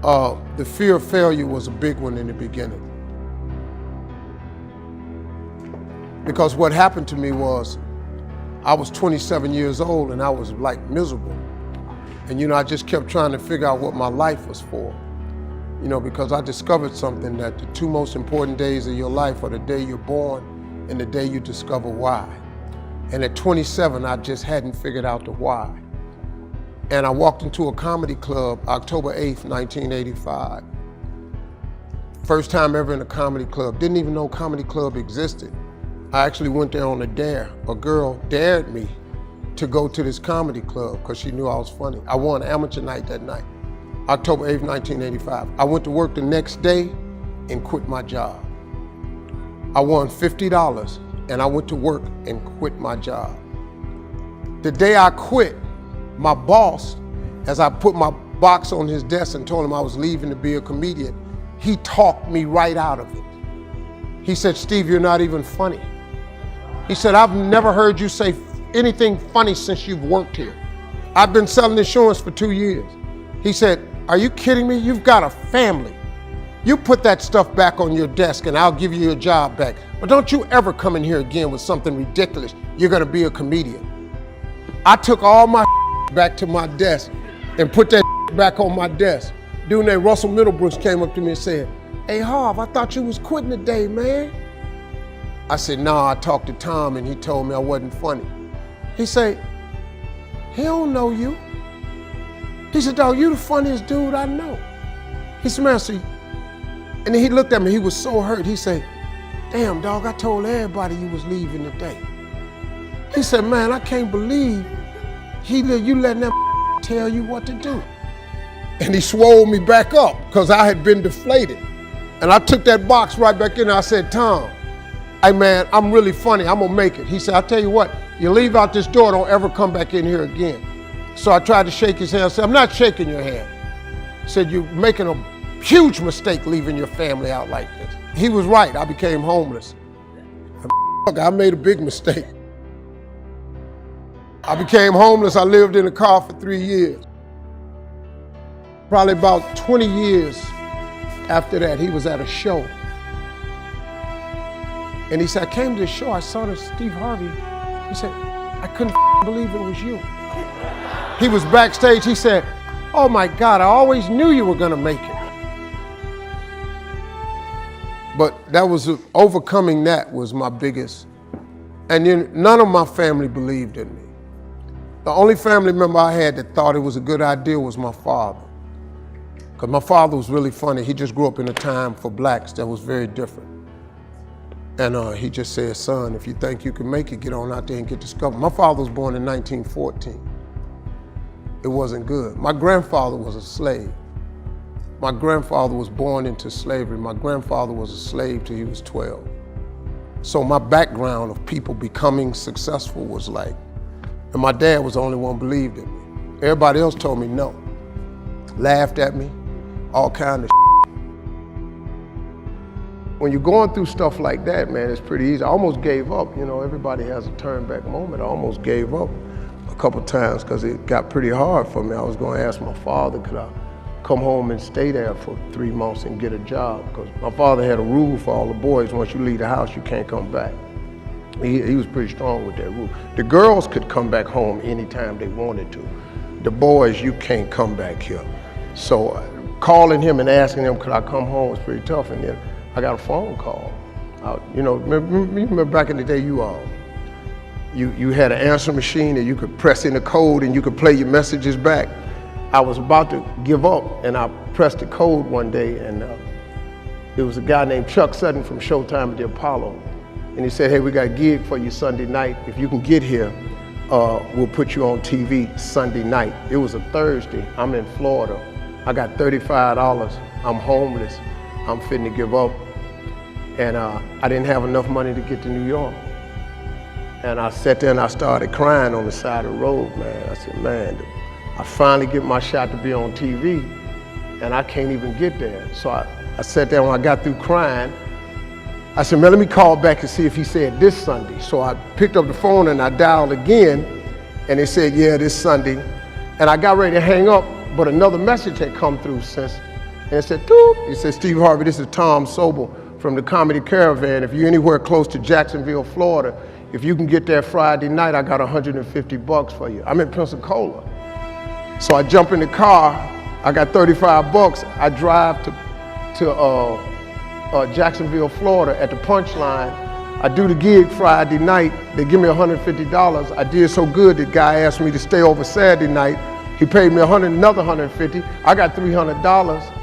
The fear of failure was a big one in the beginning. Because what happened to me was, I was 27 years old and I was like miserable. And I just kept trying to figure out what my life was for. Because I discovered something, that the two most important days of your life are the day you're born and the day you discover why. And at 27, I just hadn't figured out the why. And I walked into a comedy club October 8th, 1985. First time ever in a comedy club. Didn't even know comedy club existed. I actually went there on a dare. A girl dared me to go to this comedy club because she knew I was funny. I won amateur night that night, October 8th, 1985. I went to work the next day and quit my job. I won $50 and I went to work and quit my job. The day I quit, my boss, as I put my box on his desk and told him I was leaving to be a comedian, he talked me right out of it. He said, "Steve, you're not even funny." He said, "I've never heard you say anything funny since you've worked here. I've been selling insurance for 2 years." He said, "Are you kidding me? You've got a family. You put that stuff back on your desk and I'll give you your job back. But don't you ever come in here again with something ridiculous. You're gonna be a comedian." I took all my back to my desk and put that back on my desk. Dude named Russell Middlebrooks came up to me and said, "Hey Harv, I thought you was quitting today, man." I said, "Nah, I talked to Tom and he told me I wasn't funny." He said, "He don't know you." He said, "Dog, you the funniest dude I know." He said, "Man, see," and then he looked at me, he was so hurt. He said, "Damn, dog, I told everybody you was leaving today." He said, "Man, I can't believe you letting that tell you what to do." And he swole me back up because I had been deflated. And I took that box right back in and I said, "Tom, hey man, I'm really funny, I'm gonna make it." He said, "I'll tell you what, you leave out this door, don't ever come back in here again." So I tried to shake his hand. I said, "I'm not shaking your hand." He said, "You're making a huge mistake leaving your family out like this." He was right, I became homeless. I made a big mistake. I became homeless, I lived in a car for 3 years. Probably about 20 years after that, he was at a show. And he said, "I came to the show, I saw this Steve Harvey." He said, "I couldn't believe it was you." He was backstage, he said, "Oh my God, I always knew you were gonna make it." But that was, overcoming that was my biggest, and then none of my family believed in me. The only family member I had that thought it was a good idea was my father. Because my father was really funny. He just grew up in a time for blacks that was very different. And he just said, "Son, if you think you can make it, get on out there and get discovered." My father was born in 1914. It wasn't good. My grandfather was a slave. My grandfather was born into slavery. My grandfather was a slave till he was 12. So my background of people becoming successful was like, and my dad was the only one who believed in me. Everybody else told me no, laughed at me, all kind of shit. When you're going through stuff like that, man, it's pretty easy. I almost gave up. Everybody has a turn back moment. I almost gave up a couple times because it got pretty hard for me. I was going to ask my father, could I come home and stay there for 3 months and get a job? Because my father had a rule for all the boys: once you leave the house, you can't come back. He was pretty strong with that rule. The girls could come back home anytime they wanted to. The boys, you can't come back here. So calling him and asking him, could I come home, was pretty tough. And then I got a phone call. Remember back in the day, you had an answer machine and you could press in a code and you could play your messages back. I was about to give up and I pressed the code one day, and it was a guy named Chuck Sutton from Showtime at the Apollo. And he said, "Hey, we got a gig for you Sunday night. If you can get here, we'll put you on TV Sunday night." It was a Thursday. I'm in Florida. I got $35. I'm homeless. I'm fitting to give up. And I didn't have enough money to get to New York. And I sat there and I started crying on the side of the road, man. I said, "Man, I finally get my shot to be on TV and I can't even get there." So I sat there, when I got through crying, I said, "Man, let me call back and see if he said this Sunday." So I picked up the phone and I dialed again, and they said, "Yeah, this Sunday." And I got ready to hang up, but another message had come through since And it said, doop. He said, Steve Harvey, this is Tom Sobel from the Comedy Caravan. If you're anywhere close to Jacksonville, Florida, if you can get there Friday night, I got $150 for you. I'm in Pensacola. So I jump in the car, I got $35. I drive to Jacksonville, Florida at the Punchline. I do the gig Friday night, they give me $150. I did so good, the guy asked me to stay over Saturday night. He paid me another $150. I got $300.